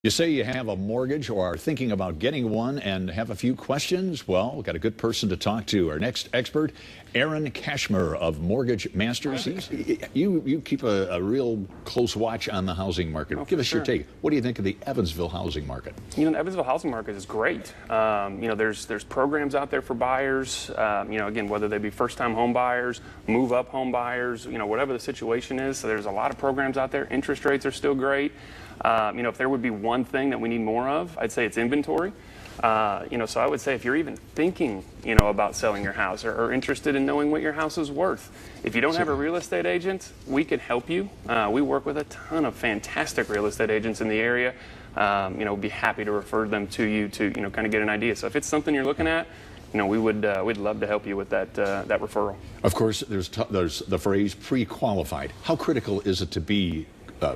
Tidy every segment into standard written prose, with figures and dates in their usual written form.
You say you have a mortgage or are thinking about getting one and have a few questions? Well, we've got a good person to talk to. Our next expert, Cashmer of Mortgage Masters. You keep a real close watch on the housing market. Give us your take. What do you think of the Evansville housing market? You know, the Evansville housing market is great. There's programs out there for buyers. Again, whether they be first-time home buyers, move-up home buyers, whatever the situation is. So there's a lot of programs out there. Interest rates are still great. If there would be one thing that we need more of, I'd say it's inventory. So I would say if you're even thinking, about selling your house or interested in knowing what your house is worth, if you don't have a real estate agent, we can help you. We work with a ton of fantastic real estate agents in the area. Be happy to refer them to you to, kind of get an idea. So if it's something you're looking at, we'd love to help you with that referral. Of course, there's the phrase pre-qualified. How critical is it to be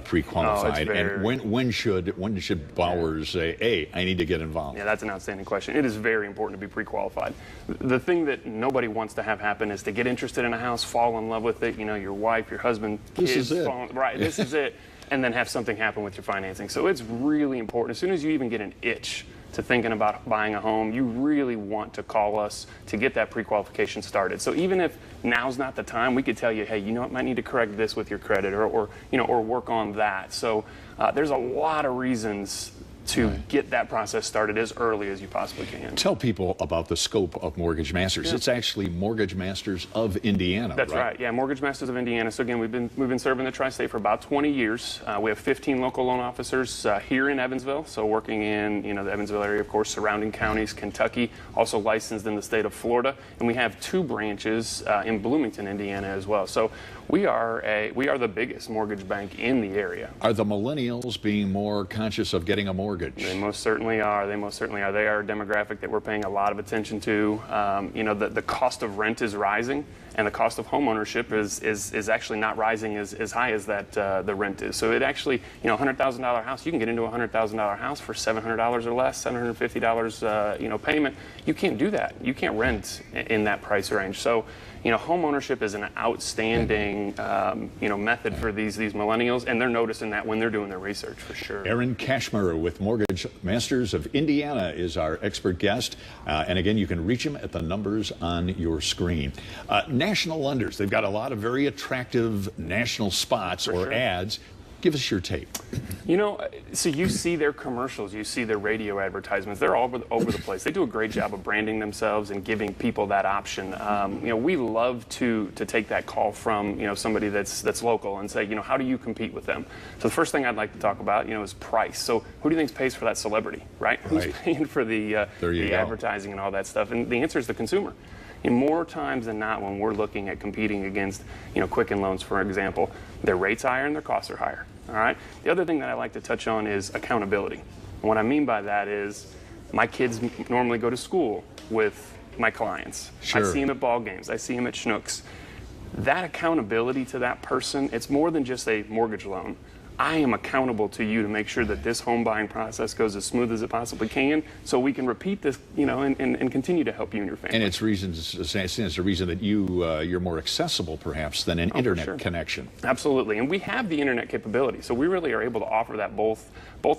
pre-qualified, and when should borrowers say, hey, I need to get involved? Yeah, that's an outstanding question. It is very important to be pre-qualified. The thing that nobody wants to have happen is to get interested in a house, fall in love with it, your wife, your husband, kids, this is it. Right, this is it, and then have something happen with your financing. So it's really important. As soon as you even get an itch to thinking about buying a home, you really want to call us to get that pre-qualification started. So even if now's not the time, we could tell you, hey, it might need to correct this with your credit or work on that. So there's a lot of reasons to get that process started as early as you possibly can. Tell people about the scope of Mortgage Masters. Yeah. It's actually Mortgage Masters of Indiana. That's right. Yeah, Mortgage Masters of Indiana. So again, we've been serving the tri-state for about 20 years. We have 15 local loan officers here in Evansville, so working in the Evansville area, of course, surrounding counties, Kentucky, also licensed in the state of Florida, and we have 2 branches in Bloomington, Indiana as well. So we are the biggest mortgage bank in the area. Are the millennials being more conscious of getting a mortgage? They most certainly are. They are a demographic that we're paying a lot of attention to. The cost of rent is rising, and the cost of home ownership is actually not rising as high as that the rent is. So it actually, $100,000 house, you can get into a $100,000 house for $700 or less, $750 payment. You can't do that. You can't rent in that price range. So home ownership is an outstanding method for these millennials, and they're noticing that when they're doing their research for sure. Cashmer with Mortgage Masters of Indiana is our expert guest, and again, you can reach him at the numbers on your screen. National lenders, they've got a lot of very attractive national spots or ads. Give us your take. So you see their commercials, you see their radio advertisements. They're all over the place. They do a great job of branding themselves and giving people that option. We love to take that call from somebody that's local and say, how do you compete with them? So the first thing I'd like to talk about, is price. So who do you think pays for that celebrity, right? Who's paying for the advertising and all that stuff? And the answer is the consumer. More times than not, when we're looking at competing against, Quicken Loans, for example, their rates higher and their costs are higher. All right. The other thing that I like to touch on is accountability. And what I mean by that is, my kids normally go to school with my clients. Sure. I see them at ball games. I see them at Schnucks. That accountability to that person, it's more than just a mortgage loan. I am accountable to you to make sure that this home buying process goes as smooth as it possibly can, so we can repeat this, and continue to help you and your family. And it's a reason that you're more accessible, perhaps, than an internet connection. Absolutely, and we have the internet capability, so we really are able to offer that both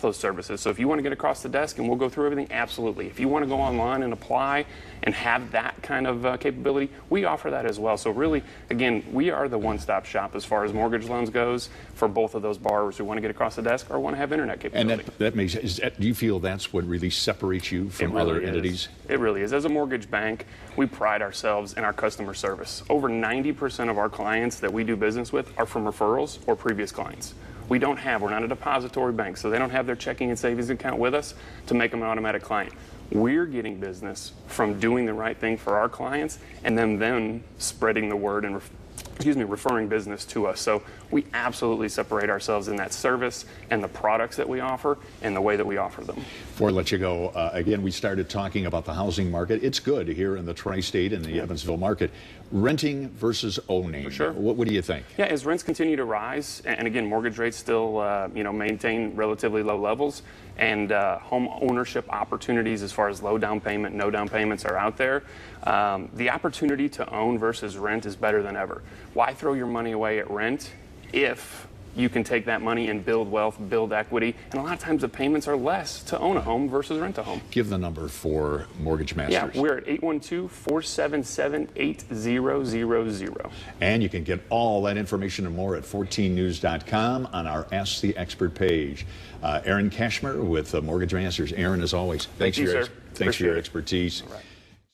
those services. So if you want to get across the desk and we'll go through everything, absolutely. If you want to go online and apply and have that kind of capability, we offer that as well. So really, again, we are the one-stop shop as far as mortgage loans goes for both of those borrowers who want to get across the desk or want to have internet capability. And do you feel that's what really separates you from other entities? It really is. As a mortgage bank, we pride ourselves in our customer service. Over 90% of our clients that we do business with are from referrals or previous clients. We're not a depository bank, so they don't have their checking and savings account with us to make them an automatic client. We're getting business from doing the right thing for our clients and then spreading the word and referring business to us. So we absolutely separate ourselves in that service and the products that we offer and the way that we offer them. Before I let you go, again, we started talking about the housing market. It's good here in the tri-state and the Evansville market. Renting versus owning. For sure. What do you think? Yeah, as rents continue to rise, and again, mortgage rates still maintain relatively low levels, and home ownership opportunities as far as low down payment, no down payments are out there. The opportunity to own versus rent is better than ever. Why throw your money away at rent if you can take that money and build wealth, build equity. And a lot of times the payments are less to own a home versus rent a home. Give the number for Mortgage Masters. Yeah, we're at 812-477-8000. And you can get all that information and more at 14news.com on our Ask the Expert page. Aaron Cashmer with Mortgage Masters. Aaron, as always, Thank you, sir. Thanks for your Appreciate it. expertise. All right.